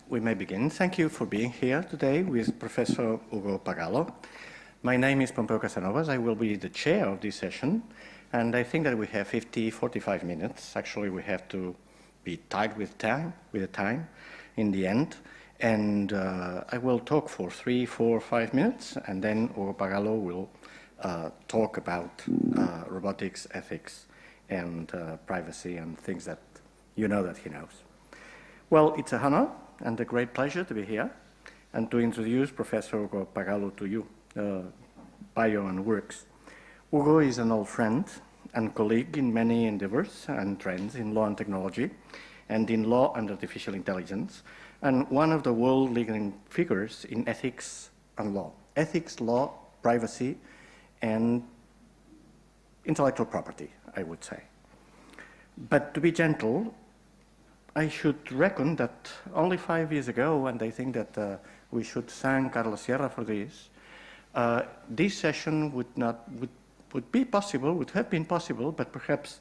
we may begin. Thank you for being here today with Professor Ugo Pagallo. My name is Pompeu Casanovas. I will be the chair of this session, and I think that we have 45 minutes. Actually, we have to be tight with the time in the end. And I will talk for 3, 4, 5 minutes, and then Ugo Pagallo will talk about robotics, ethics, and privacy, and things that you know that he knows. Well, it's an honor and a great pleasure to be here and to introduce Professor Ugo Pagallo to you, bio and works. Ugo is an old friend and colleague in many endeavors and trends in law and technology, and in law and artificial intelligence, and one of the world leading figures in ethics and law. Ethics, law, privacy, and intellectual property, I would say. But to be gentle, I should reckon that only 5 years ago, and I think that we should thank Carlos Sierra for this, this session would have been possible, but perhaps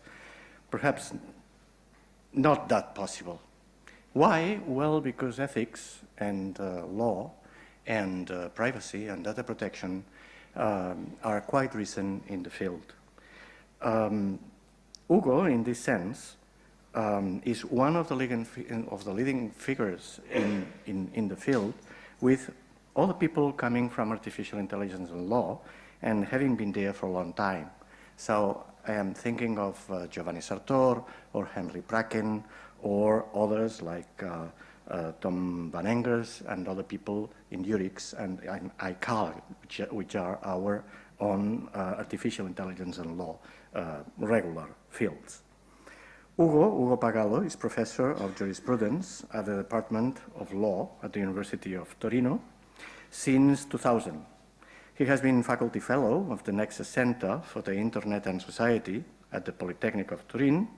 not that possible. Why? Well, because ethics and law and privacy and data protection are quite recent in the field. Ugo, in this sense, is one of the leading figures in the field, with other people coming from artificial intelligence and law and having been there for a long time. So I am thinking of Giovanni Sartor or Henry Bracken or others like Tom Van Engers and other people in URIX and IJCAI, which are our own artificial intelligence and law regular fields. Ugo Pagallo is professor of jurisprudence at the Department of Law at the University of Torino since 2000. He has been faculty fellow of the NEXA Center for the Internet and Society at the Politecnico of Turin,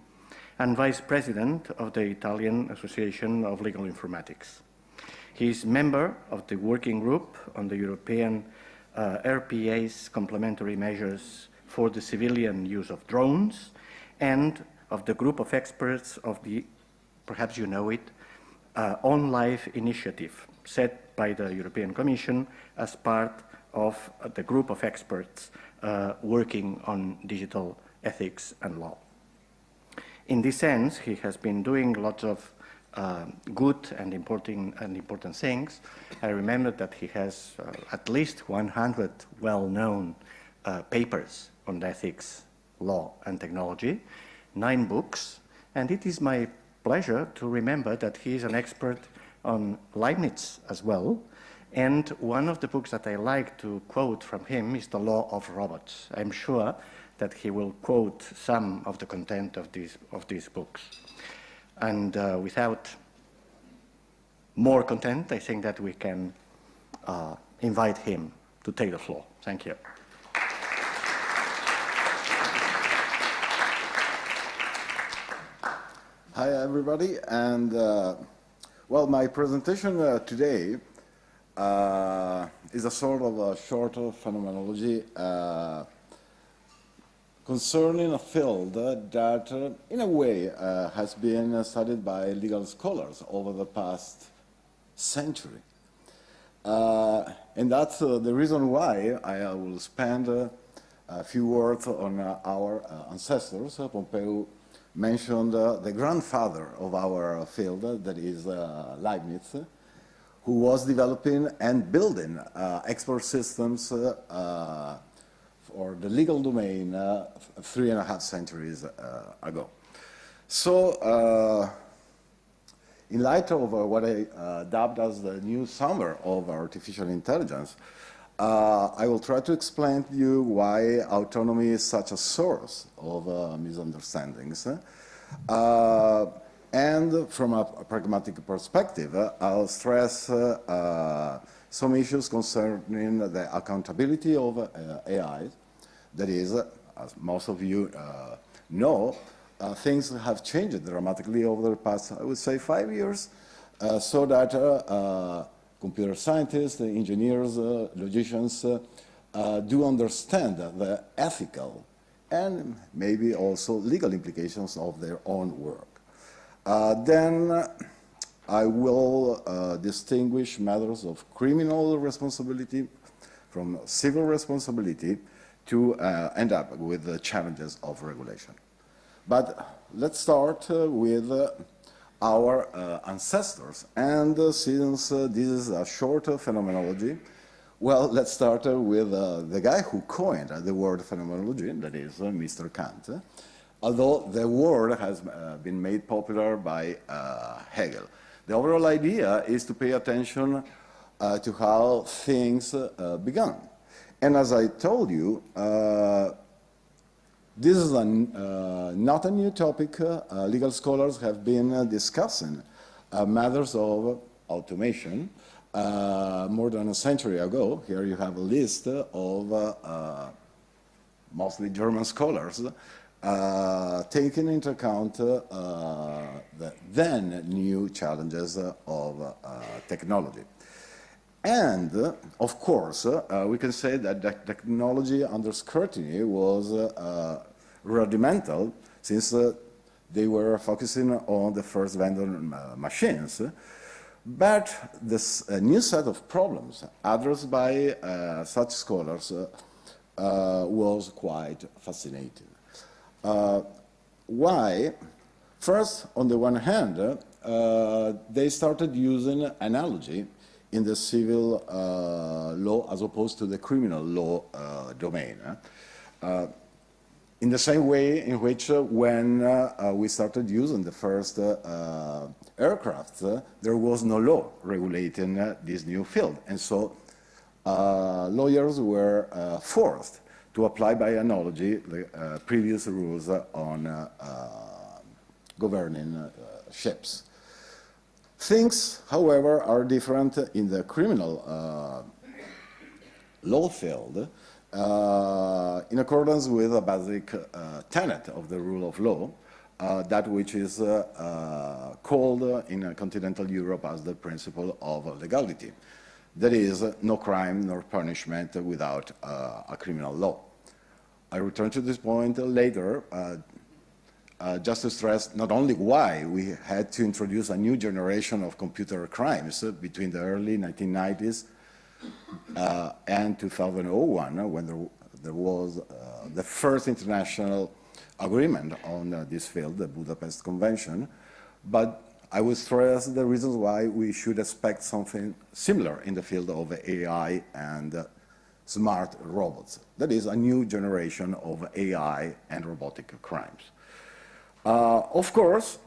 and vice president of the Italian Association of Legal Informatics. He is member of the working group on the European RPA's complementary measures for the civilian use of drones, and of the group of experts of the, perhaps you know it, On Life initiative set by the European Commission as part of the group of experts working on digital ethics and law. In this sense, he has been doing lots of good and important things. I remember that he has at least 100 well-known papers on ethics, law, and technology, 9 books, and it is my pleasure to remember that he is an expert on Leibniz as well, and one of the books that I like to quote from him is The Law of Robots. I'm sure that he will quote some of the content of these books. And without more content, I think that we can invite him to take the floor. Thank you. Hi, everybody, and well, my presentation today is a sort of a short phenomenology concerning a field that, in a way, has been studied by legal scholars over the past century. And that's the reason why I will spend a few words on our ancestors. Pompeu mentioned the grandfather of our field, that is Leibniz, who was developing and building expert systems for the legal domain 3.5 centuries ago. So, in light of what I dubbed as the new summer of artificial intelligence, I will try to explain to you why autonomy is such a source of misunderstandings. And from a pragmatic perspective, I'll stress some issues concerning the accountability of AI. That is, as most of you know, things have changed dramatically over the past, I would say, 5 years, so that computer scientists, engineers, logicians do understand the ethical and maybe also legal implications of their own work. Then I will distinguish matters of criminal responsibility from civil responsibility to end up with the challenges of regulation. But let's start with our ancestors. And since this is a short phenomenology, well, let's start with the guy who coined the word phenomenology, that is Mr. Kant, although the word has been made popular by Hegel. The overall idea is to pay attention to how things began. And as I told you, this is not a new topic. Legal scholars have been discussing matters of automation more than a century ago. Here you have a list of mostly German scholars taking into account the then new challenges of technology. And, of course, we can say that the technology under scrutiny was rudimental, since they were focusing on the first vendor machines. But this new set of problems addressed by such scholars was quite fascinating. Why? First, on the one hand, they started using analogy in the civil law as opposed to the criminal law domain. In the same way in which when we started using the first aircraft, there was no law regulating this new field. And so lawyers were forced to apply by analogy the previous rules on governing ships. Things, however, are different in the criminal law field in accordance with a basic tenet of the rule of law, that which is called in continental Europe as the principle of legality. That is, no crime nor punishment without a criminal law. I return to this point later, just to stress not only why we had to introduce a new generation of computer crimes between the early 1990s and 2001, when there was the first international agreement on this field, the Budapest Convention, but I would stress the reasons why we should expect something similar in the field of AI and smart robots. That is, a new generation of AI and robotic crimes. Of course,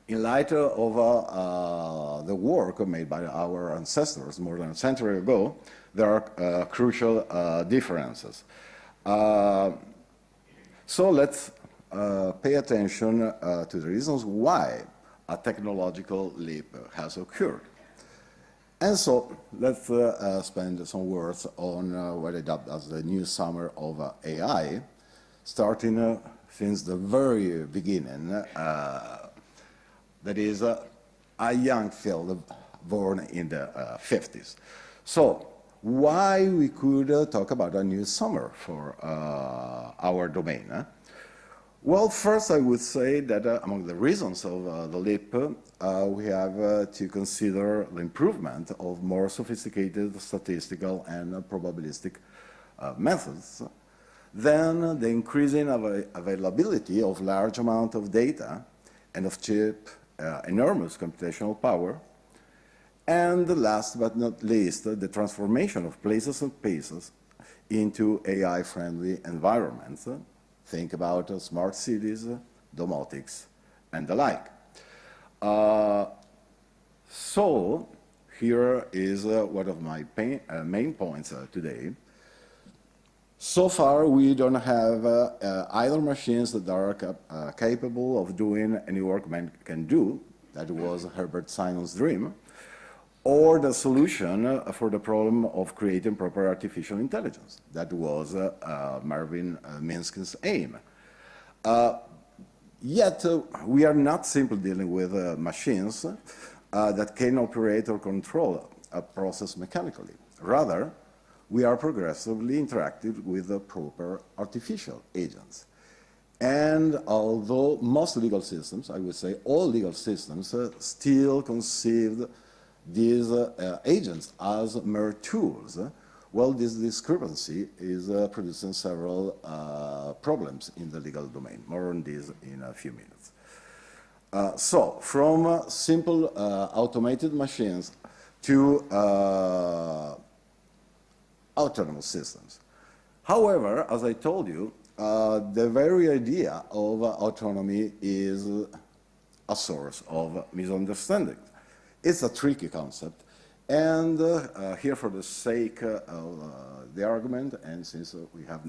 in light of the work made by our ancestors more than a century ago, there are crucial differences. So let's pay attention to the reasons why a technological leap has occurred. And so let's spend some words on what I dubbed as the new summer of AI, starting since the very beginning, that is a young field born in the 50s. So why we could talk about a new summer for our domain? Well, first I would say that among the reasons of the leap, we have to consider the improvement of more sophisticated statistical and probabilistic methods, then the increasing availability of large amount of data and of cheap, enormous computational power, and last but not least, the transformation of places and spaces into AI-friendly environments. Think about smart cities, domotics, and the like. So here is one of my main points today. So far, we don't have either machines that are capable of doing any work man can do. That was Herbert Simon's dream, or the solution for the problem of creating proper artificial intelligence. That was Marvin Minsky's aim. Yet, we are not simply dealing with machines that can operate or control a process mechanically. Rather, we are progressively interacting with the proper artificial agents. And although most legal systems, I would say all legal systems, still conceived these agents as mere tools, well, this discrepancy is producing several problems in the legal domain. More on this in a few minutes. So, from simple automated machines to autonomous systems. However, as I told you, the very idea of autonomy is a source of misunderstanding. It's a tricky concept, and here for the sake of the argument, and since we have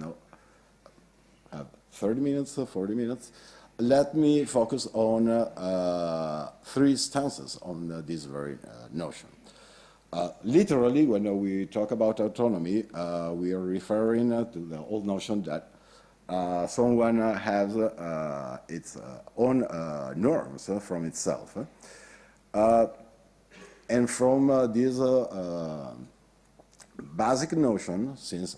30 minutes or 40 minutes, let me focus on three stances on this very notion. Literally, when we talk about autonomy, we are referring to the old notion that someone has its own norms from itself. And from this basic notion, since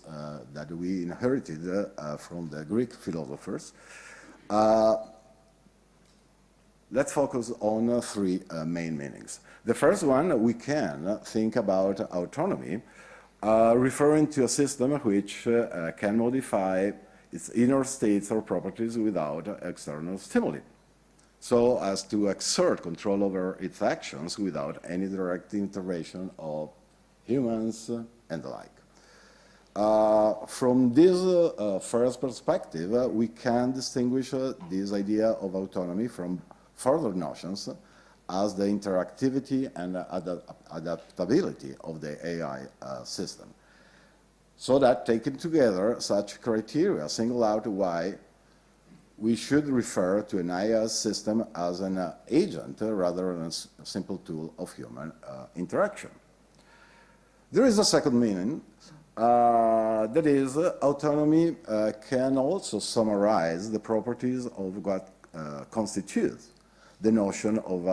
that we inherited from the Greek philosophers, let's focus on three main meanings. The first one, we can think about autonomy referring to a system which can modify its inner states or properties without external stimuli, so as to exert control over its actions without any direct intervention of humans and the like. From this first perspective, we can distinguish this idea of autonomy from further notions as the interactivity and adaptability of the AI system. So that, taken together, such criteria single out why we should refer to an AI system as an agent rather than a simple tool of human interaction. There is a second meaning, that is, autonomy can also summarize the properties of what constitutes the notion of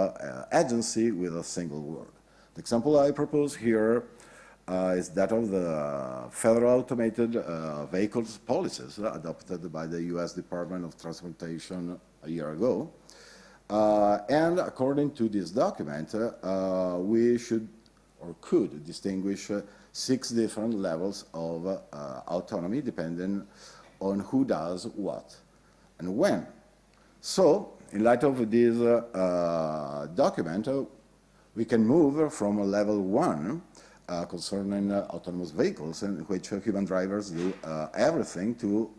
agency with a single word. The example I propose here is that of the federal automated vehicles policies adopted by the US Department of Transportation a year ago. And according to this document, we should or could distinguish 6 different levels of autonomy depending on who does what and when. So, in light of this document, we can move from level 1 concerning autonomous vehicles, in which human drivers do everything, to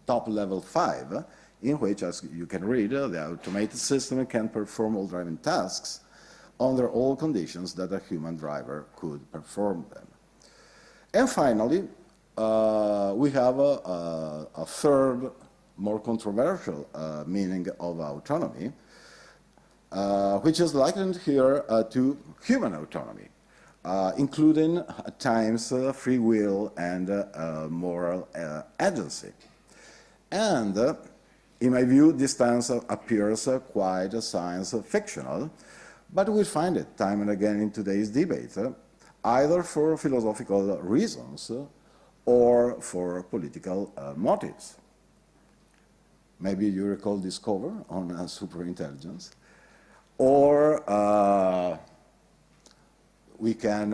top level 5, in which, as you can read, the automated system can perform all driving tasks under all conditions that a human driver could perform them. And finally, we have a third, more controversial meaning of autonomy, which is likened here to human autonomy, including at times free will and moral agency. And in my view, this stance appears quite science fictional, but we find it time and again in today's debate, either for philosophical reasons or for political motives. Maybe you recall this cover on superintelligence, or we can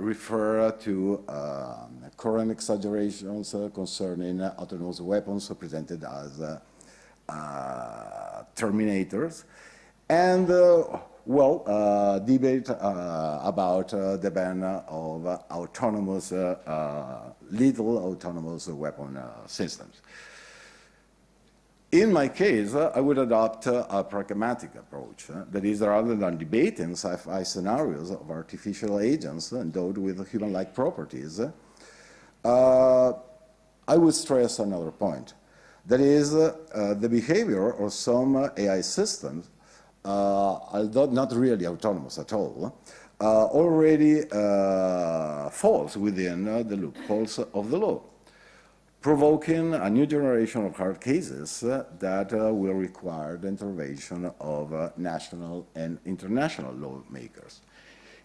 refer to current exaggerations concerning autonomous weapons presented as terminators, and debate about the ban of autonomous, lethal autonomous weapon systems. In my case, I would adopt a pragmatic approach. That is, rather than debating sci-fi scenarios of artificial agents endowed with human-like properties, I would stress another point. That is, the behavior of some AI systems, although not really autonomous at all, already falls within the loopholes of the law, provoking a new generation of hard cases that will require the intervention of national and international lawmakers.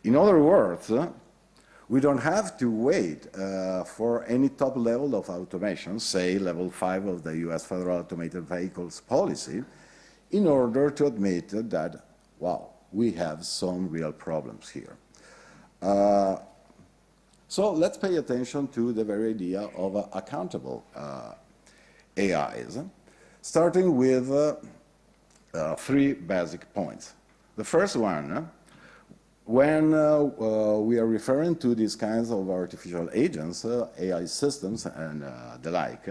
In other words, We don't have to wait for any top level of automation, say level 5 of the US Federal Automated Vehicles Policy, in order to admit that, wow, we have some real problems here. So let's pay attention to the very idea of accountable AIs, starting with 3 basic points. The first one, when we are referring to these kinds of artificial agents, AI systems and the like,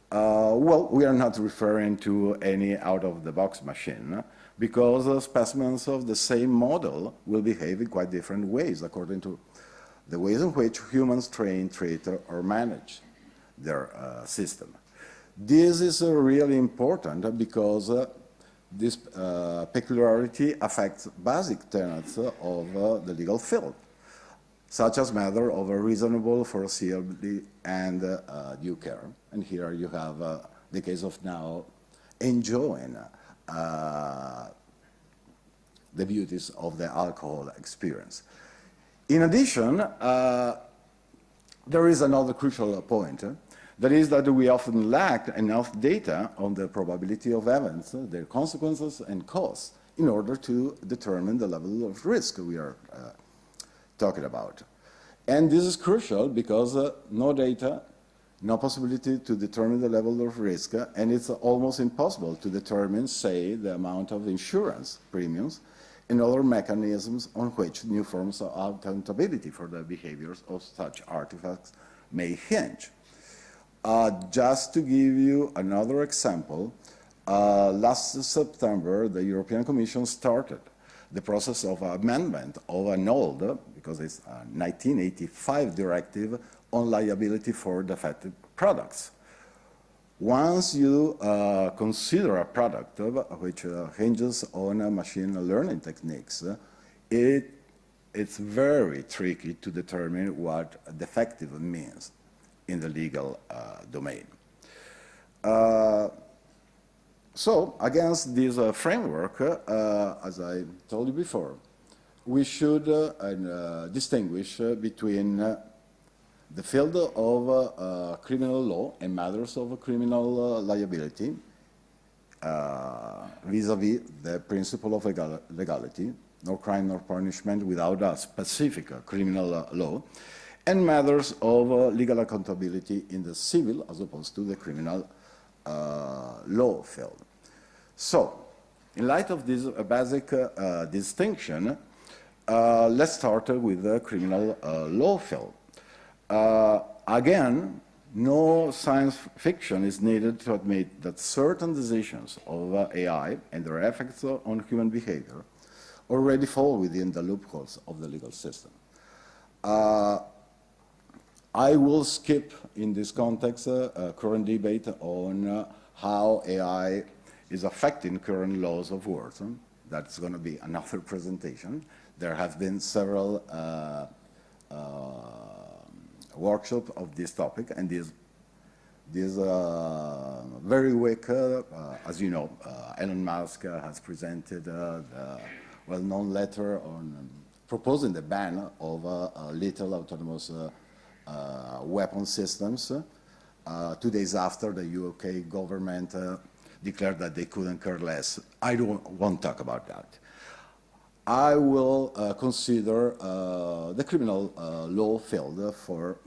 well, we are not referring to any out-of-the-box machine, because specimens of the same model will behave in quite different ways according to the ways in which humans train, treat, or manage their system. This is really important because this peculiarity affects basic tenets of the legal field, such as matter of reasonable foreseeability and due care. And here you have the case of now enjoying the beauties of the alcohol experience. In addition, there is another crucial point. That is that we often lack enough data on the probability of events, their consequences and costs, in order to determine the level of risk we are talking about. And this is crucial because no data, no possibility to determine the level of risk, and it's almost impossible to determine, say, the amount of insurance premiums and other mechanisms on which new forms of accountability for the behaviors of such artifacts may hinge. Just to give you another example, last September, the European Commission started the process of amendment of an old, because it's a 1985 directive on liability for defective products. Once you consider a product which hinges on machine learning techniques, it's very tricky to determine what defective means in the legal domain. So, against this framework, as I told you before, we should distinguish between the field of criminal law and matters of criminal liability vis-à-vis the principle of legality, no crime nor punishment without a specific criminal law, and matters of legal accountability in the civil as opposed to the criminal law field. So, in light of this basic distinction, let's start with the criminal law field. Again, no science fiction is needed to admit that certain decisions of AI and their effects on human behavior already fall within the loopholes of the legal system. I will skip, in this context, current debate on how AI is affecting current laws of war. That's going to be another presentation. There have been several workshops of this topic, and this very week, as you know, Elon Musk has presented the well-known letter on proposing the ban of lethal autonomous weapon systems 2 days after the UK government declared that they couldn't care less. I won't talk about that. I will consider the criminal law field for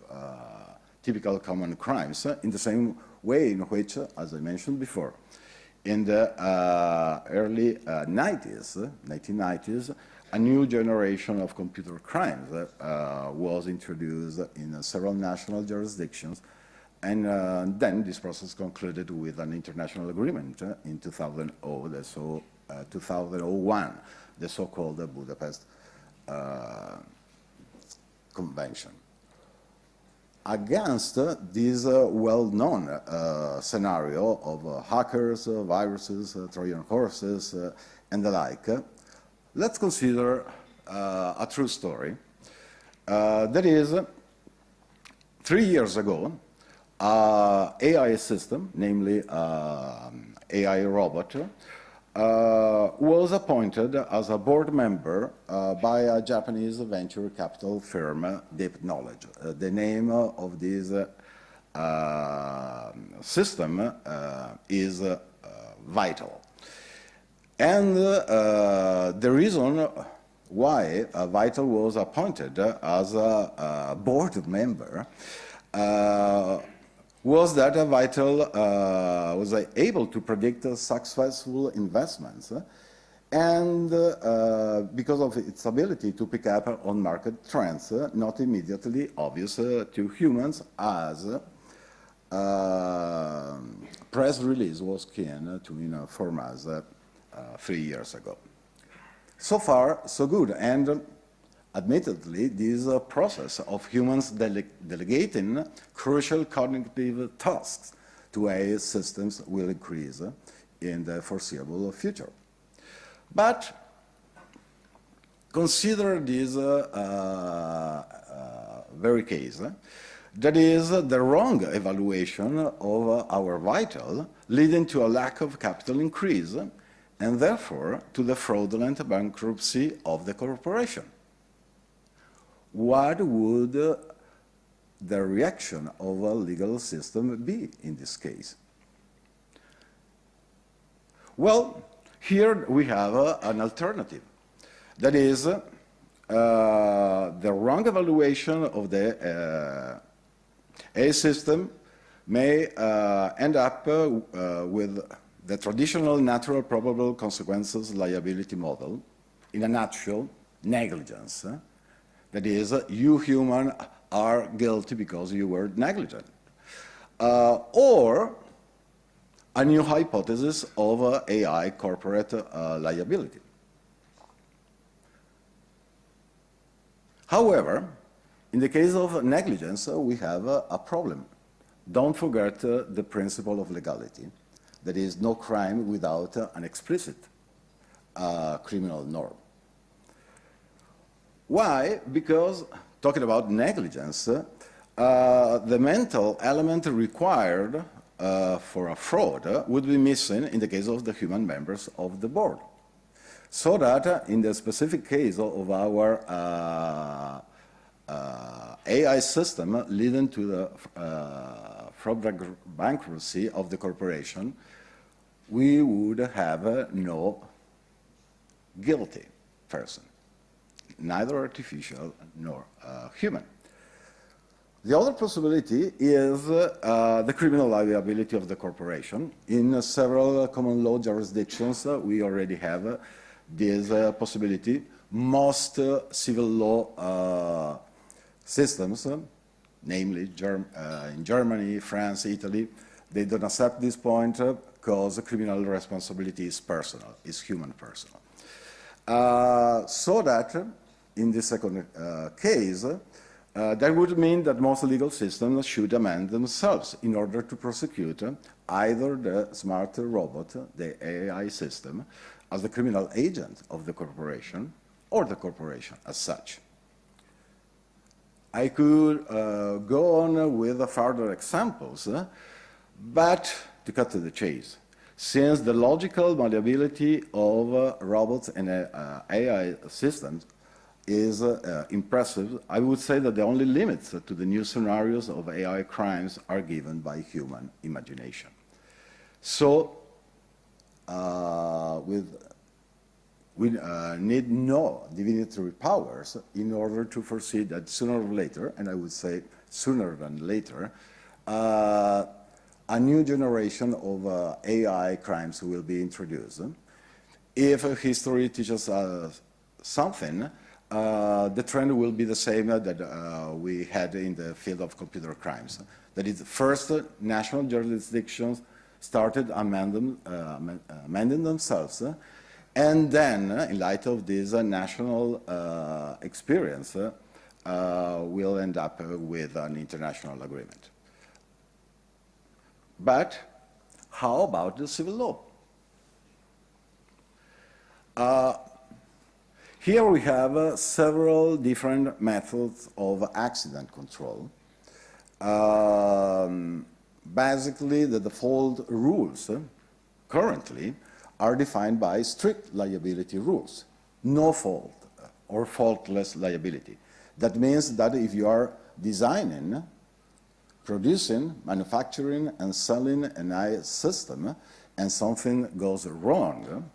typical common crimes in the same way in which, as I mentioned before, in the early 1990s, a new generation of computer crimes was introduced in several national jurisdictions, and then this process concluded with an international agreement in 2001, the so-called Budapest Convention. Against this well-known scenario of hackers, viruses, Trojan horses, and the like, let's consider a true story. That is, 3 years ago, AI system, namely AI robot, was appointed as a board member by a Japanese venture capital firm, Deep Knowledge. The name of this system is Vital. And the reason why Vital was appointed as a board member was that Vital was able to predict successful investments and because of its ability to pick up on market trends not immediately obvious to humans, as press release was keen to inform us 3 years ago. So far, so good, and admittedly, this process of humans delegating crucial cognitive tasks to AI systems will increase in the foreseeable future. But consider this very case, that is the wrong evaluation of our Vital, leading to a lack of capital increase, and therefore to the fraudulent bankruptcy of the corporation. What would the reaction of a legal system be in this case? Well, here we have an alternative. That is, the wrong evaluation of the AI system may end up with the traditional natural probable consequences liability model, in a nutshell, negligence. That is, you human are guilty because you were negligent. Or a new hypothesis of AI corporate liability. However, in the case of negligence, we have a problem. Don't forget the principle of legality. That is, no crime without an explicit criminal norm. Why? Because, talking about negligence, the mental element required for a fraud would be missing in the case of the human members of the board. So that in the specific case of our AI system leading to the fraud bankruptcy of the corporation, we would have no guilty person, neither artificial nor human. The other possibility is the criminal liability of the corporation. In several common law jurisdictions, we already have this possibility. Most civil law systems, namely in Germany, France, Italy, they don't accept this point because criminal responsibility is personal, is human personal. So that in the second case, that would mean that most legal systems should amend themselves in order to prosecute either the smart robot, the AI system, as the criminal agent of the corporation, or the corporation as such. I could go on with further examples, but to cut to the chase, since the logical malleability of robots and AI systems is impressive, I would say that the only limits to the new scenarios of AI crimes are given by human imagination. So, we need no divinatory powers in order to foresee that sooner or later, and I would say sooner than later, a new generation of AI crimes will be introduced. If history teaches us something, the trend will be the same that we had in the field of computer crimes. That is, first, national jurisdictions started amending themselves, and then, in light of this national experience, we'll end up with an international agreement. But how about the civil law? Here we have several different methods of accident control. Basically, the default rules currently are defined by strict liability rules, no fault or faultless liability. That means that if you are designing, producing, manufacturing, and selling an AI system, and something goes wrong,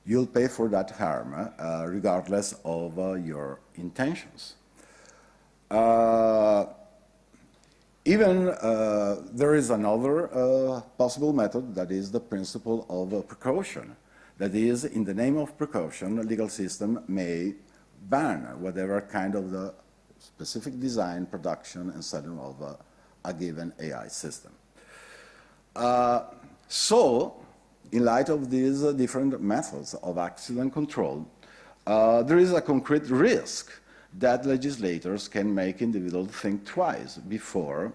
you'll pay for that harm, regardless of your intentions. Even there is another possible method, that is the principle of precaution. That is, in the name of precaution, a legal system may ban whatever kind of the specific design, production, and selling of a given AI system. So, in light of these different methods of accident control, there is a concrete risk that legislators can make individuals think twice before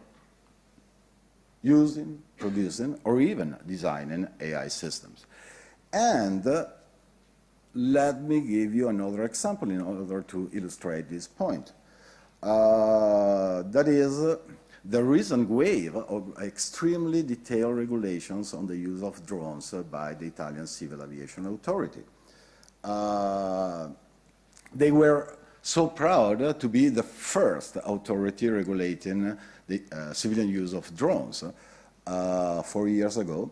using, producing, or even designing AI systems. And let me give you another example in order to illustrate this point. That is the recent wave of extremely detailed regulations on the use of drones by the Italian Civil Aviation Authority. They were so proud to be the first authority regulating the civilian use of drones 4 years ago.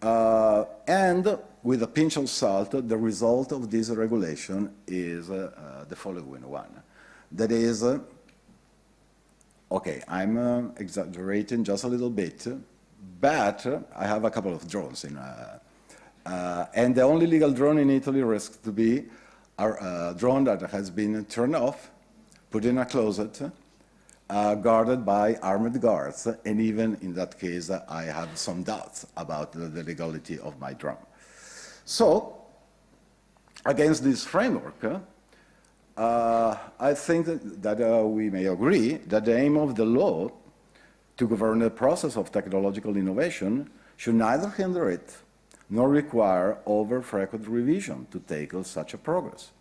And with a pinch of salt, the result of this regulation is the following one. That is, okay, I'm exaggerating just a little bit, but I have a couple of drones in, and the only legal drone in Italy risks to be a drone that has been turned off, put in a closet, guarded by armed guards, and even in that case, I have some doubts about the legality of my drone. So, against this framework, I think that we may agree that the aim of the law to govern the process of technological innovation should neither hinder it nor require over-frequent revision to tackle such a progress.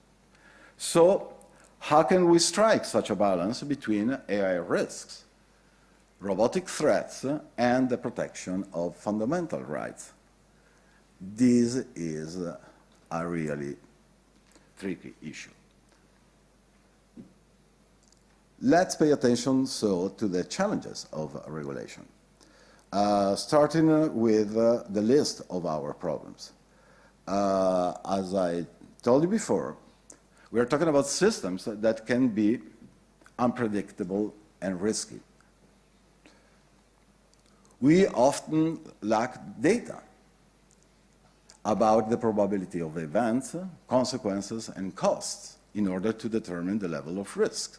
So, how can we strike such a balance between AI risks, robotic threats, and the protection of fundamental rights? This is a really tricky issue. Let's pay attention, so, to the challenges of regulation, starting with the list of our problems. As I told you before, we are talking about systems that can be unpredictable and risky. We often lack data about the probability of events, consequences, and costs in order to determine the level of risk.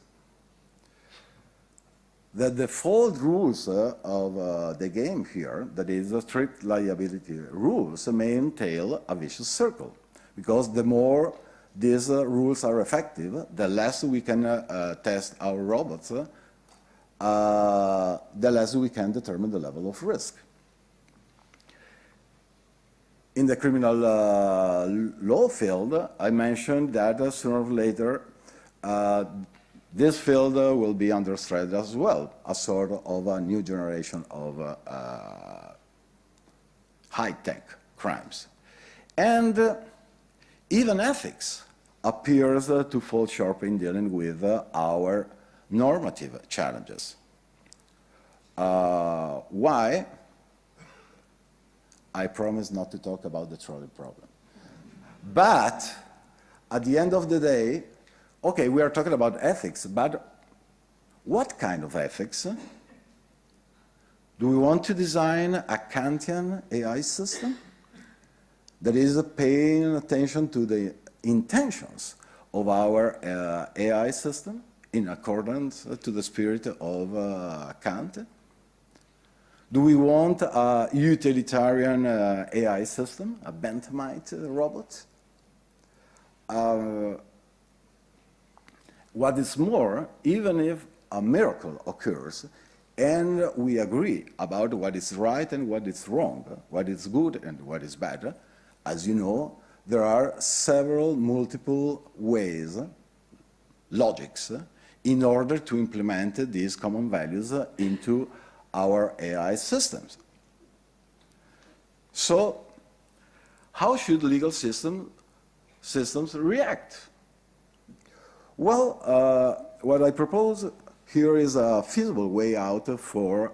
The default rules of the game here, that is the strict liability rules, may entail a vicious circle, because the more these rules are effective, the less we can test our robots, the less we can determine the level of risk. In the criminal law field, I mentioned that sooner or later this field will be under threat as well, a sort of a new generation of high-tech crimes. And even ethics appears to fall short in dealing with our normative challenges. Why? I promise not to talk about the trolley problem. But at the end of the day, okay, we are talking about ethics, but what kind of ethics? Do we want to design a Kantian AI system that is paying attention to the intentions of our AI system in accordance to the spirit of Kant? Do we want a utilitarian AI system, a Benthamite robot? What is more, even if a miracle occurs and we agree about what is right and what is wrong, what is good and what is bad, as you know, there are several multiple ways, logics, in order to implement these common values into our AI systems. So, how should legal systems react? Well, what I propose here is a feasible way out for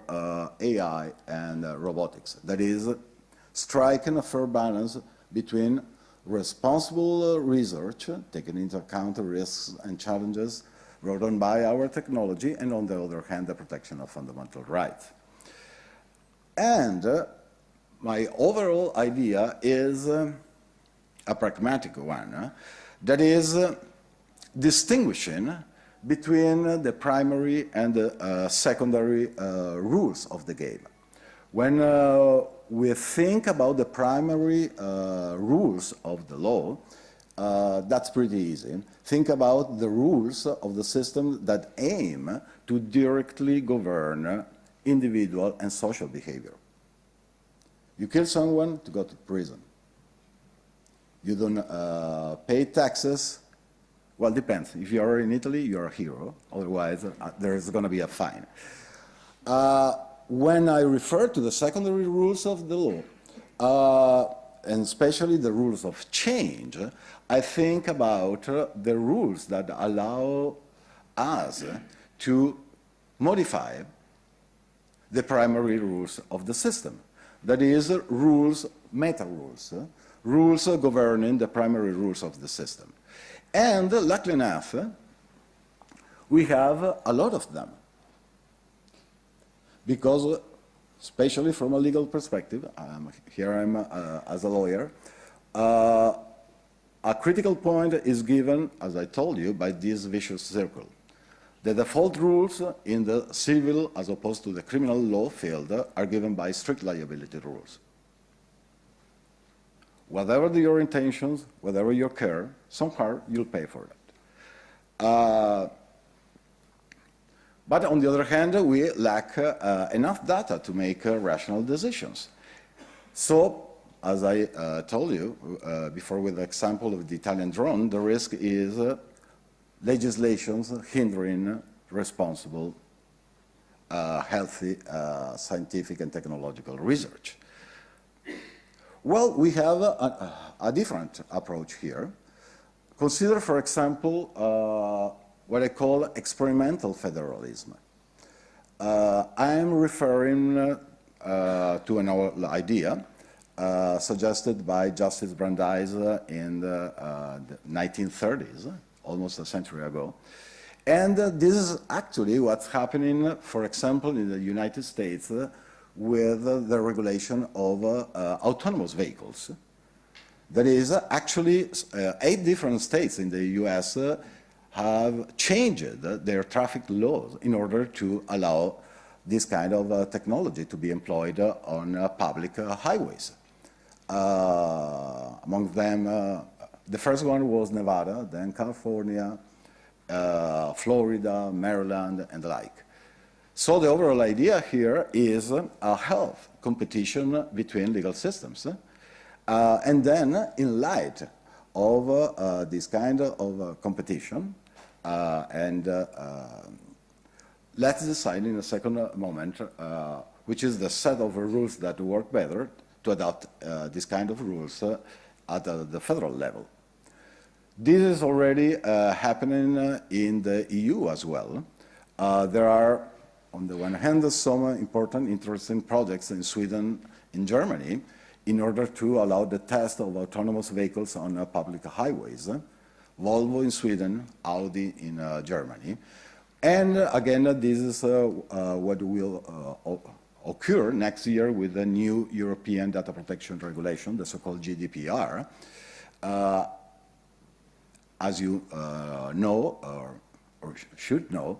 AI and robotics. That is, striking a fair balance between responsible research, taking into account the risks and challenges brought on by our technology, and on the other hand, the protection of fundamental rights. And my overall idea is a pragmatic one, that is distinguishing between the primary and the secondary rules of the game. When we think about the primary rules of the law, that's pretty easy. Think about the rules of the system that aim to directly govern individual and social behavior. You kill someone to go to prison. You don't pay taxes. Well, depends. If you are in Italy, you're a hero. Otherwise, there's going to be a fine. When I refer to the secondary rules of the law, and especially the rules of change, I think about the rules that allow us to modify the primary rules of the system. That is, rules, meta-rules, rules governing the primary rules of the system. And luckily enough, we have a lot of them. Because, especially from a legal perspective, here I'm as a lawyer, a critical point is given, as I told you, by this vicious circle. The default rules in the civil as opposed to the criminal law field are given by strict liability rules. Whatever your intentions, whatever your care, somehow you'll pay for it. But on the other hand, we lack enough data to make rational decisions. So, as I told you before with the example of the Italian drone, the risk is legislations hindering responsible, healthy scientific and technological research. Well, we have a different approach here. Consider, for example, what I call experimental federalism. I am referring to an old idea suggested by Justice Brandeis in the 1930s, almost a century ago. And this is actually what's happening, for example, in the United States with the regulation of autonomous vehicles. That is, actually, 8 different states in the US have changed their traffic laws in order to allow this kind of technology to be employed on public highways. Among them, the first one was Nevada, then California, Florida, Maryland, and the like. So the overall idea here is a healthy competition between legal systems. And then, in light of this kind of competition, let's decide in a second moment which is the set of rules that work better to adopt this kind of rules at the federal level. This is already happening in the EU as well. There are, on the one hand, some important, interesting projects in Sweden, in Germany, in order to allow the test of autonomous vehicles on public highways. Volvo in Sweden, Audi in Germany. And again, this is what will occur next year with the new European data protection regulation, the so-called GDPR. As you know, or should know,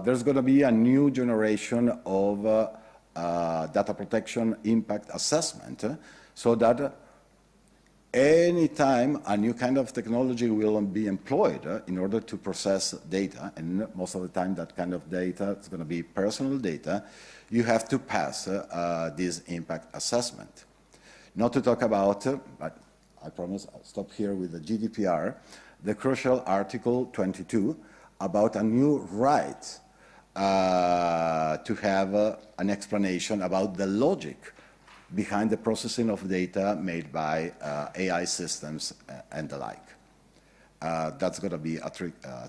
there's going to be a new generation of data protection impact assessment, so that any time a new kind of technology will be employed in order to process data, and most of the time that kind of data is going to be personal data, you have to pass this impact assessment. Not to talk about, but I promise I'll stop here with the GDPR, the crucial Article 22 about a new right to have an explanation about the logic behind the processing of data made by AI systems and the like. That's going to be a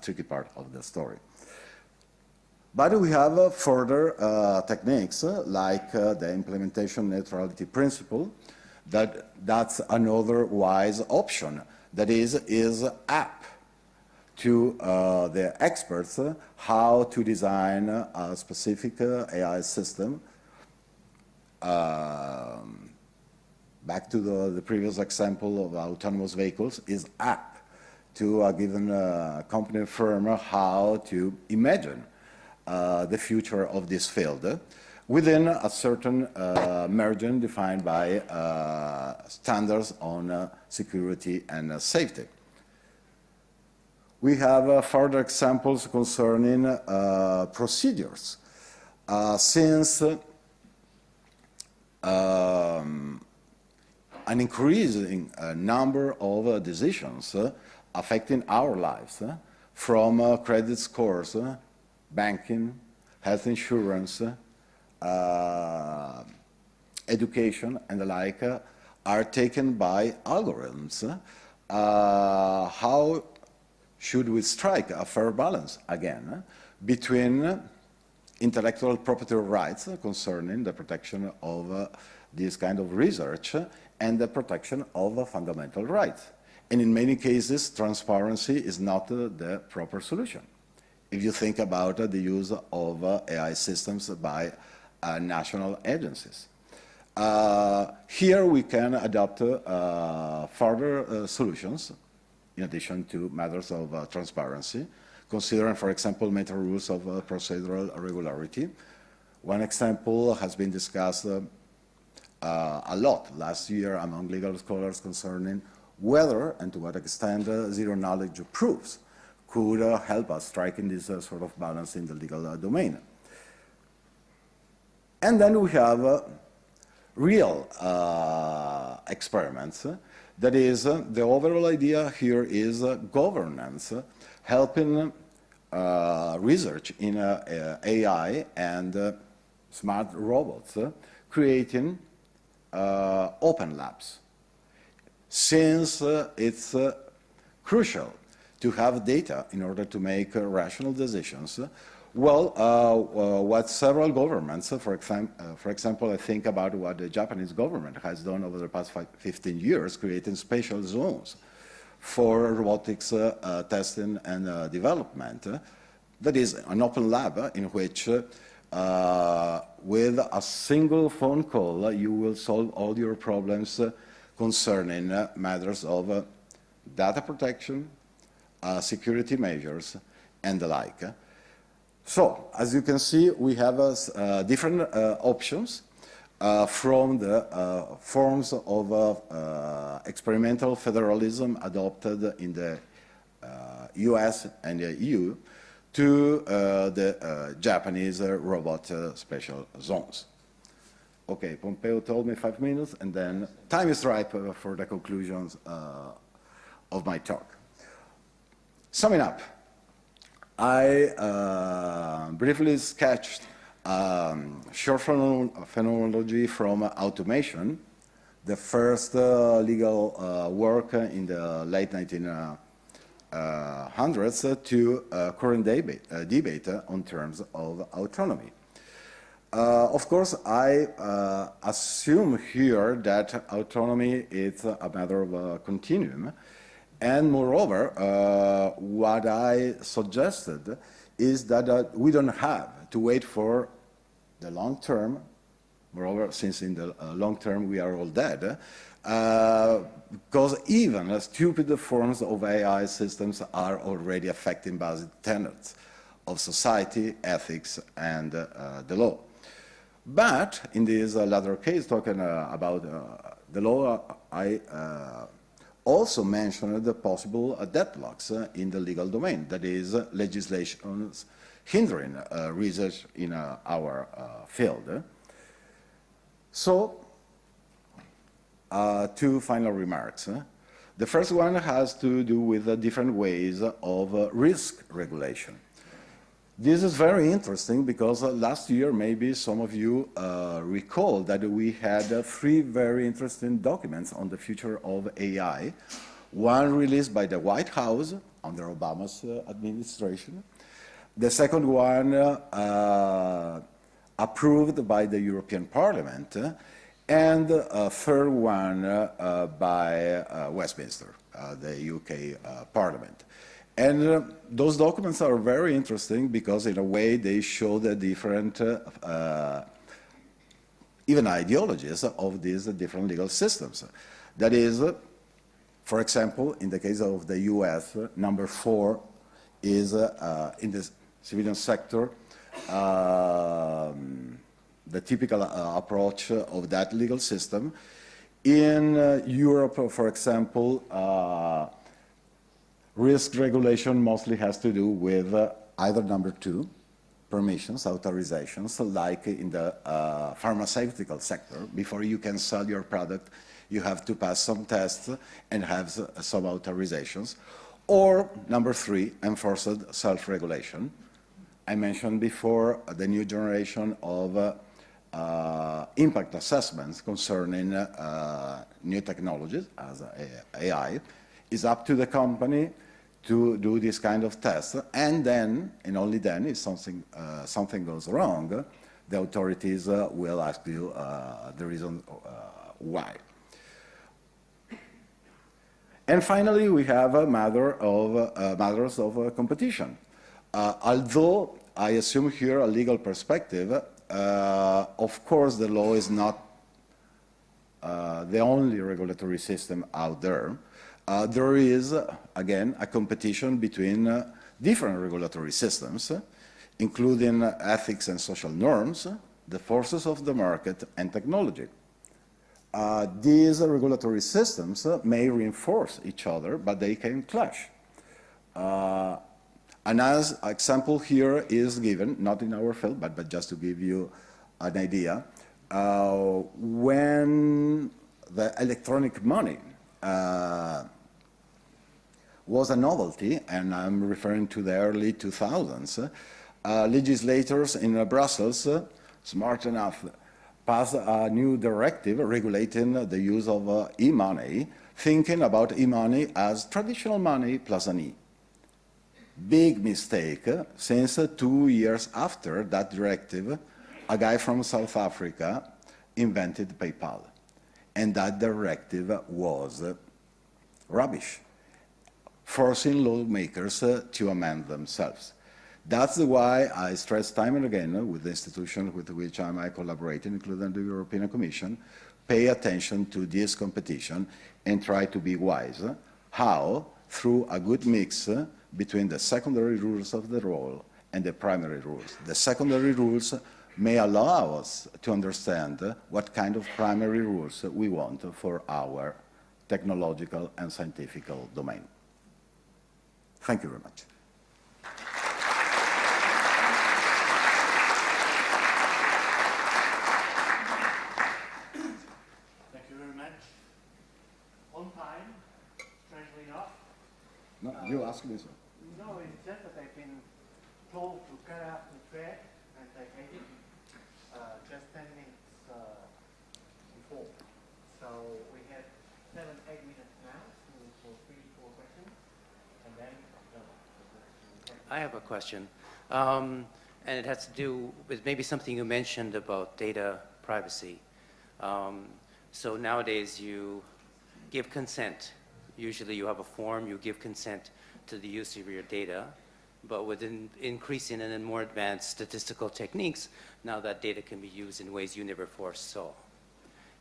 tricky part of the story. But we have further techniques like the implementation neutrality principle. That's another wise option. That is up to the experts how to design a specific AI system. Back to the previous example of autonomous vehicles, is up to a given company firm how to imagine the future of this field within a certain margin defined by standards on security and safety. We have further examples concerning procedures. Since an increasing number of decisions affecting our lives, from credit scores, banking, health insurance, education, and the like, are taken by algorithms. How should we strike a fair balance, again, between intellectual property rights concerning the protection of this kind of research and the protection of fundamental rights? And in many cases, transparency is not the proper solution. If you think about the use of AI systems by national agencies. Here we can adopt further solutions in addition to matters of transparency, considering, for example, meta rules of procedural regularity. One example has been discussed a lot last year among legal scholars concerning whether and to what extent zero-knowledge proofs could help us striking this sort of balance in the legal domain. And then we have real experiments. That is, the overall idea here is governance, helping research in AI and smart robots, creating open labs. Since it's crucial to have data in order to make rational decisions, well, what several governments, for example, I think about what the Japanese government has done over the past 15 years, creating special zones for robotics testing and development. That is an open lab in which, with a single phone call, you will solve all your problems concerning matters of data protection, security measures, and the like. So, as you can see, we have different options from the forms of experimental federalism adopted in the US and the EU to the Japanese robot special zones. Okay, Pompeu told me 5 minutes, and then time is ripe for the conclusions of my talk. Summing up, I briefly sketched short phenomenology from automation, the first legal work in the late 1900s to current debate on terms of autonomy. Of course, I assume here that autonomy is a matter of a continuum. And moreover, what I suggested is that we don't have to wait for the long term. Moreover, since in the long term we are all dead, because even stupid forms of AI systems are already affecting basic tenets of society, ethics, and the law. But in this latter case, talking about the law, I also mentioned the possible deadlocks in the legal domain, that is, legislations hindering research in our field. So, two final remarks. The first one has to do with different ways of risk regulation. This is very interesting because last year, maybe some of you recall that we had 3 very interesting documents on the future of AI. One released by the White House under Obama's administration. The second one approved by the European Parliament. And a third one by Westminster, the UK Parliament. And those documents are very interesting because in a way they show the different, even ideologies of these different legal systems. That is, for example, in the case of the US, number 4 is in the civilian sector, the typical approach of that legal system. In Europe, for example, risk regulation mostly has to do with either number 2, permissions, authorizations, like in the pharmaceutical sector. Before you can sell your product, you have to pass some tests and have some authorizations. Or number 3, enforced self-regulation. I mentioned before the new generation of impact assessments concerning new technologies, as AI, is up to the company to do this kind of tests, and then, and only then, if something goes wrong, the authorities will ask you the reason why. And finally, we have a matter of matters of competition. Although I assume here a legal perspective, of course the law is not the only regulatory system out there. There is, again, a competition between different regulatory systems, including ethics and social norms, the forces of the market, and technology. These regulatory systems may reinforce each other, but they can clash. An example here is given, not in our field, but just to give you an idea. When the electronic money was a novelty, and I'm referring to the early 2000s, legislators in Brussels, smart enough, passed a new directive regulating the use of e-money, thinking about e-money as traditional money plus an E. Big mistake, since 2 years after that directive, a guy from South Africa invented PayPal. And that directive was rubbish, forcing lawmakers to amend themselves. That's why I stress time and again with the institutions with which I collaborating, including the European Commission, pay attention to this competition and try to be wise. How? Through a good mix between the secondary rules of the law and the primary rules. The secondary rules may allow us to understand what kind of primary rules we want for our technological and scientific domain. Thank you very much. Thank you very much. On time, strangely enough. No, you ask me, sir. No, it's just that I've been told to cut out the thread, and I made it just 10 minutes before. So we have 7-8 minutes now for 3-4 questions, and then I have a question, and it has to do with maybe something you mentioned about data privacy. So nowadays you give consent. Usually you have a form, you give consent to the use of your data, but with increasing and more advanced statistical techniques, now that data can be used in ways you never foresaw.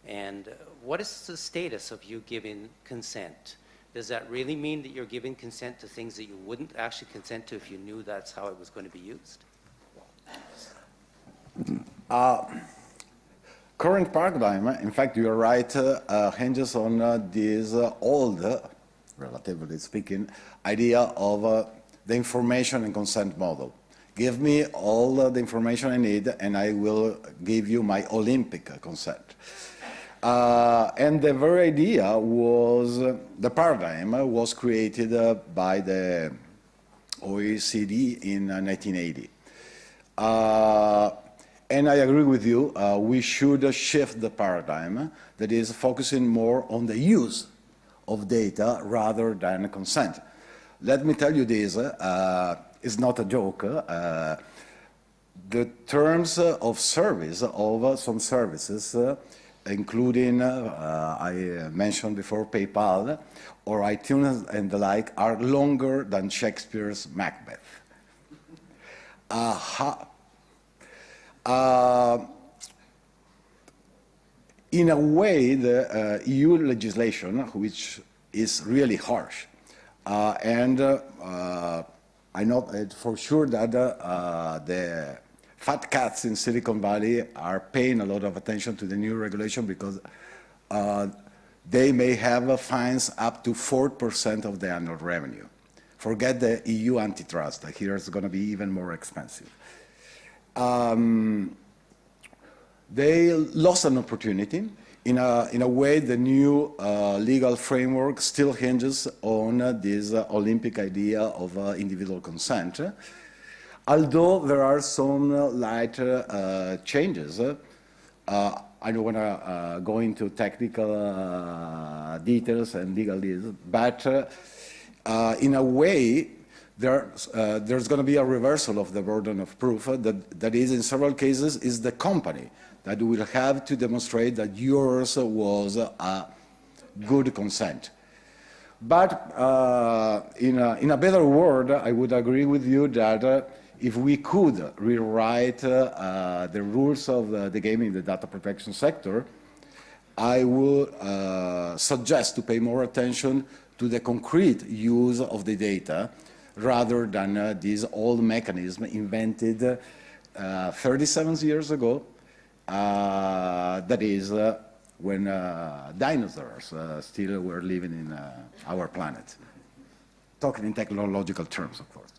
And what is the status of you giving consent? Does that really mean that you're giving consent to things that you wouldn't actually consent to if you knew that's how it was going to be used? Current paradigm, in fact, you're right, hinges on this old, relatively speaking, idea of the information and consent model. Give me all the information I need, and I will give you my Olympic consent. And the very idea was, the paradigm was created by the OECD in 1980. And I agree with you, we should shift the paradigm that is focusing more on the use of data rather than consent. Let me tell you this, it's not a joke. The terms of service of some services, including, I mentioned before, PayPal or iTunes and the like, are longer than Shakespeare's Macbeth. In a way, the EU legislation, which is really harsh, and I know for sure that the fat cats in Silicon Valley are paying a lot of attention to the new regulation because they may have fines up to 4% of the annual revenue. Forget the EU antitrust. Here it's going to be even more expensive. They lost an opportunity. In a way, the new legal framework still hinges on this Olympic idea of individual consent. Although there are some light changes, I don't want to go into technical details and legalese, but in a way, there's going to be a reversal of the burden of proof. That is, in several cases, is the company that will have to demonstrate that yours was a good consent. But in a better word, I would agree with you that if we could rewrite the rules of the game in the data protection sector, I would suggest to pay more attention to the concrete use of the data rather than this old mechanism invented 37 years ago, that is when dinosaurs still were living in our planet. Talking in technological terms, of course.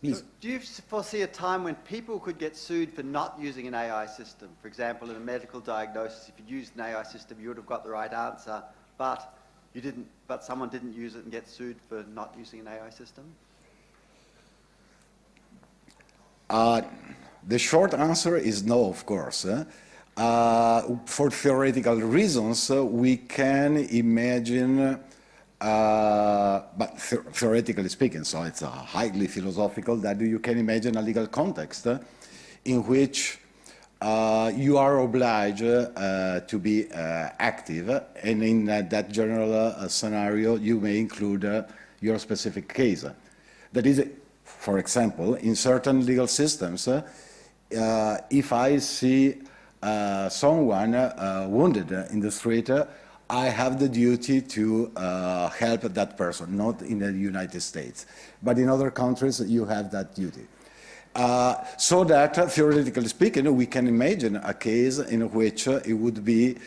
So do you foresee a time when people could get sued for not using an AI system? For example, in a medical diagnosis, if you used an AI system, you would have got the right answer, but you didn't, but someone didn't use it and get sued for not using an AI system? The short answer is no, of course. For theoretical reasons, we can imagine, but theoretically speaking, so it's highly philosophical, that you can imagine a legal context in which you are obliged to be active, and in that general scenario, you may include your specific case. That is, for example, in certain legal systems, if I see someone wounded in the street, I have the duty to help that person, not in the United States. But in other countries, you have that duty. So that, theoretically speaking, we can imagine a case in which it would be,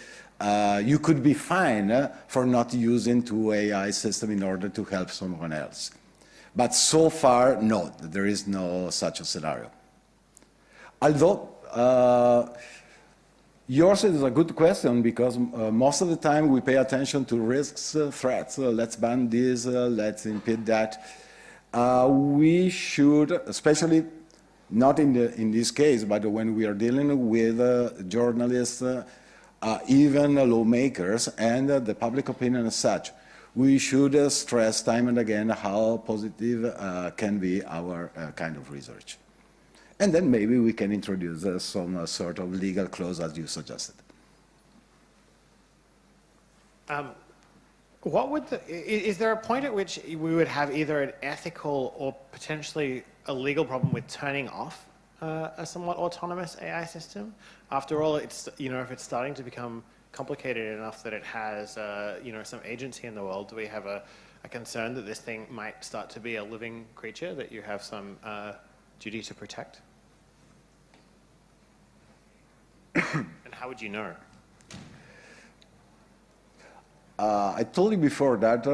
you could be fined for not using two AI system in order to help someone else. But so far, no, there is no such a scenario. Although, yours is a good question because most of the time we pay attention to risks, threats. Let's ban this, let's impede that. We should, especially not in this case, but when we are dealing with journalists, even lawmakers, and the public opinion as such, we should stress time and again how positive can be our kind of research. And then maybe we can introduce some sort of legal clause as you suggested. Is there a point at which we would have either an ethical or potentially a legal problem with turning off a somewhat autonomous AI system? After all, it's, if it's starting to become complicated enough that it has some agency in the world, do we have a concern that this thing might start to be a living creature that you have some duty to protect? And how would you know? I told you before that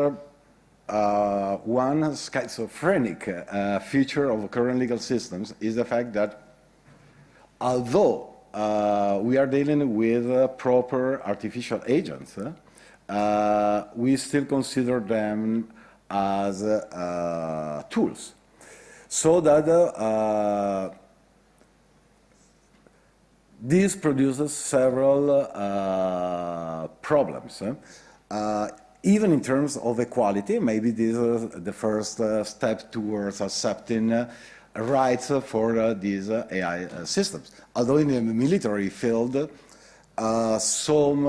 one schizophrenic feature of current legal systems is the fact that although we are dealing with proper artificial agents, we still consider them as tools. So that this produces several problems. Even in terms of equality, maybe this is the first step towards accepting rights for these AI systems. Although in the military field, some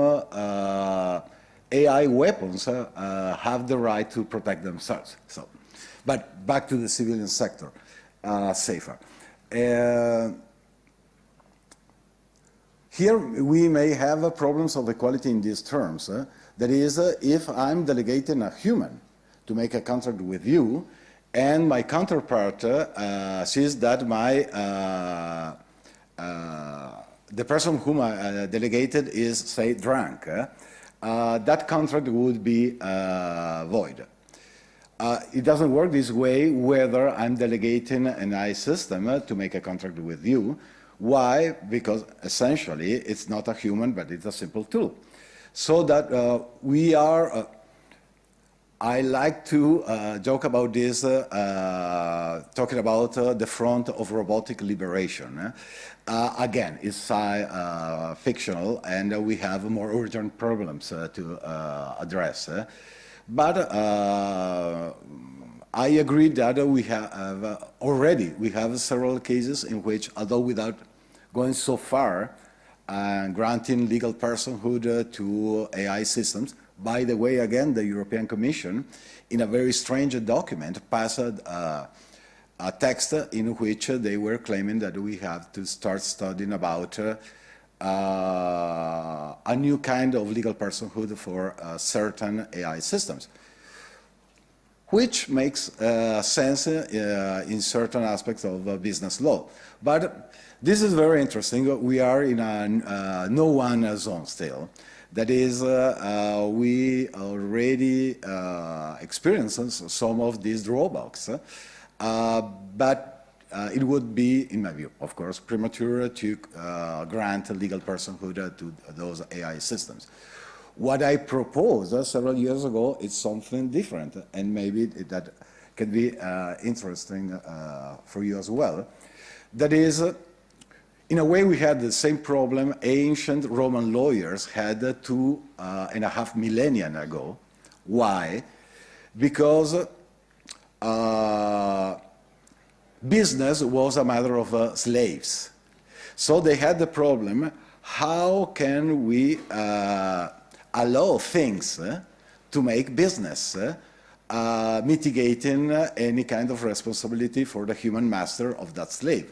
AI weapons have the right to protect themselves. So, but back to the civilian sector, safer. Here we may have problems of equality in these terms. That is, if I'm delegating a human to make a contract with you, and my counterpart sees that the person whom I delegated is, say, drunk, that contract would be void. It doesn't work this way whether I'm delegating an AI system to make a contract with you. Why? Because essentially it's not a human, but it's a simple tool. So that we are, I like to joke about this, talking about the front of robotic liberation. Again, it's fictional, and we have more urgent problems to address. But I agree that we have we have several cases in which, although without going so far, granting legal personhood to AI systems. By the way, again, the European Commission, in a very strange document, passed a text in which they were claiming that we have to start studying about a new kind of legal personhood for certain AI systems, which makes sense in certain aspects of business law. But this is very interesting. We are in a no-one zone still. That is, we already experienced some of these drawbacks, but it would be, in my view, of course, premature to grant legal personhood to those AI systems. What I proposed several years ago is something different, and maybe that can be interesting for you as well. That is, in a way, we had the same problem ancient Roman lawyers had 2.5 millennia ago. Why? Because business was a matter of slaves. So they had the problem, how can we allow things to make business, mitigating any kind of responsibility for the human master of that slave.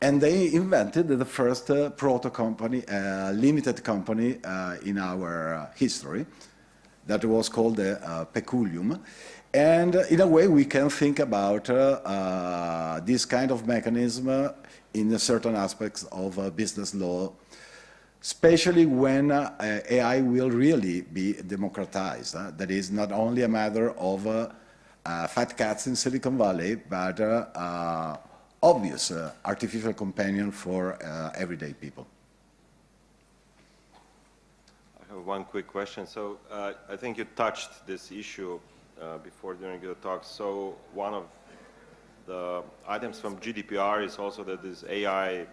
And they invented the first proto company, limited company in our history, that was called the peculium. And in a way, we can think about this kind of mechanism in certain aspects of business law, especially when AI will really be democratized. That is not only a matter of fat cats in Silicon Valley, but obvious artificial companion for everyday people. I have one quick question. So I think you touched this issue before during the talk. So one of the items from GDPR is also that these AI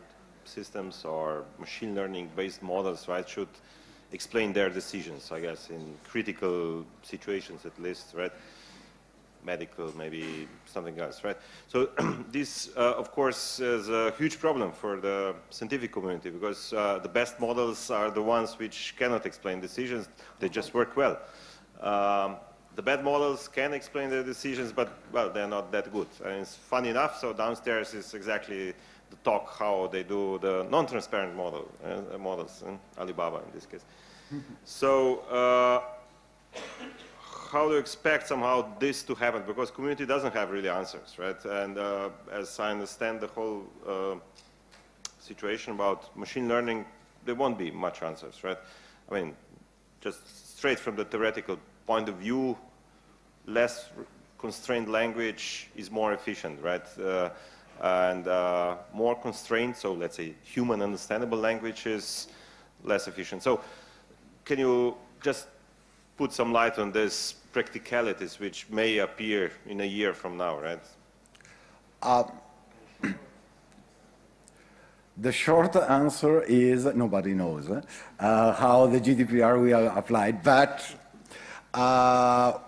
systems or machine learning based models, right, should explain their decisions, I guess, in critical situations at least, right? Medical, maybe something else, right? So this, of course, is a huge problem for the scientific community because the best models are the ones which cannot explain decisions. They just work well. The bad models can explain their decisions, but, well, they're not that good. And it's funny enough, so downstairs is exactly the talk how they do the non-transparent models, Alibaba in this case. So how do you expect somehow this to happen? Because community doesn't have really answers, right? And as I understand the whole situation about machine learning, there won't be much answers, right? I mean, just straight from the theoretical point of view, less constrained language is more efficient, right? And more constrained, so let's say human understandable language is less efficient. So can you just put some light on these practicalities which may appear in a year from now, right? The short answer is nobody knows how the GDPR will apply, but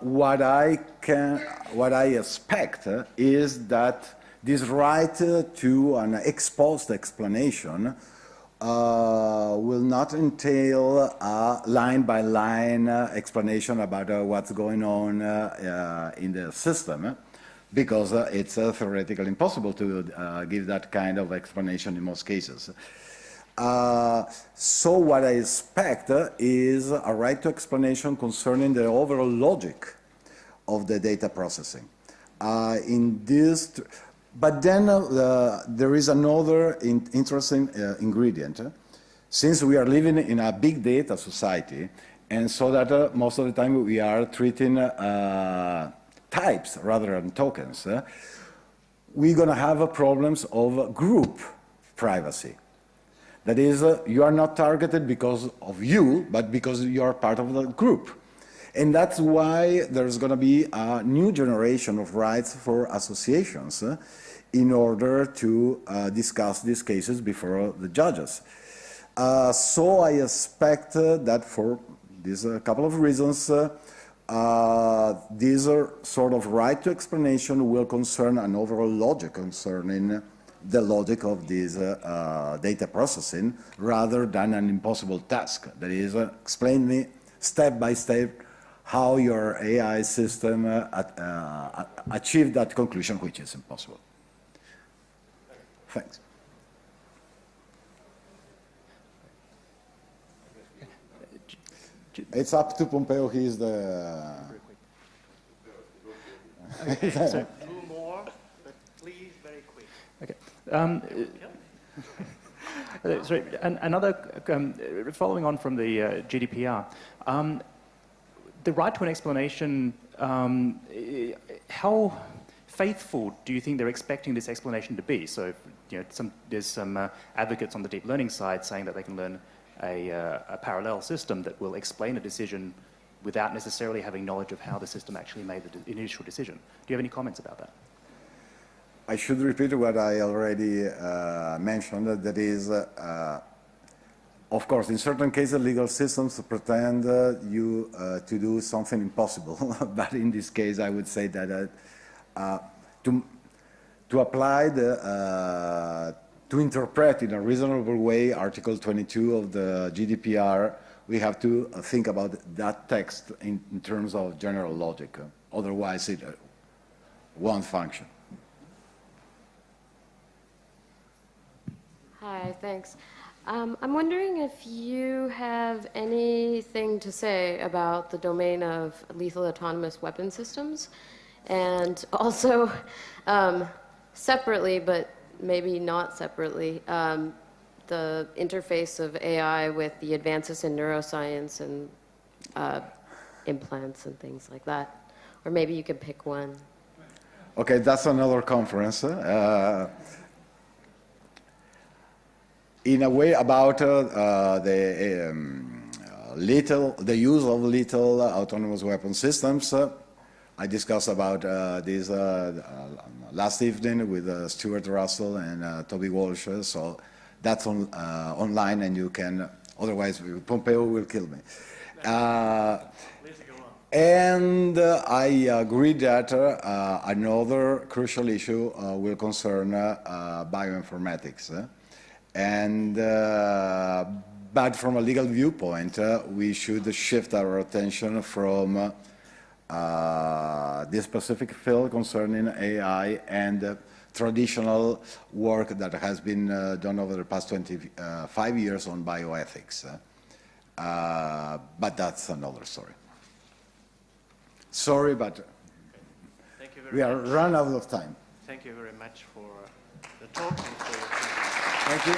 what I expect is that this right to an ex post explanation will not entail a line-by-line explanation about what's going on in the system, because it's theoretically impossible to give that kind of explanation in most cases. So what I expect is a right to explanation concerning the overall logic of the data processing. But then there is another interesting ingredient. Since we are living in a big data society, and so that most of the time we are treating types rather than tokens, we're going to have problems of group privacy. That is, you are not targeted because of you, but because you are part of the group. And that's why there's going to be a new generation of rights for associations in order to discuss these cases before the judges. So I expect that for these couple of reasons, these sort of right to explanation will concern an overall logic concerning the logic of this data processing rather than an impossible task. That is, explain me step by step how your AI system achieved that conclusion, which is impossible. Thanks. It's up to Pompeu. He's the... Okay, so two more, but please, very quick. Okay. Sorry, another, following on from the GDPR, the right to an explanation, how faithful do you think they're expecting this explanation to be? So, you know, there's some advocates on the deep learning side saying that they can learn a parallel system that will explain a decision without necessarily having knowledge of how the system actually made the initial decision. Do you have any comments about that? I should repeat what I already mentioned, that is, of course, in certain cases, legal systems pretend you to do something impossible, but in this case, I would say that to apply to interpret in a reasonable way Article 22 of the GDPR, we have to think about that text in terms of general logic. Otherwise, it won't function. Hi, thanks. I'm wondering if you have anything to say about the domain of lethal autonomous weapon systems, and also separately, but maybe not separately, the interface of AI with the advances in neuroscience and implants and things like that. Or maybe you could pick one. Okay, that's another conference. In a way, about the use of lethal autonomous weapon systems, I discussed about this last evening with Stuart Russell and Toby Walsh. So that's online, and you can. Otherwise, Pompeu will kill me. And I agree that another crucial issue will concern bioinformatics. And, but from a legal viewpoint, we should shift our attention from this specific field concerning AI and traditional work that has been done over the past 25 years on bioethics. But that's another story. Sorry, but we are run out of time. Thank you very much for the talk and for your time. Thank you.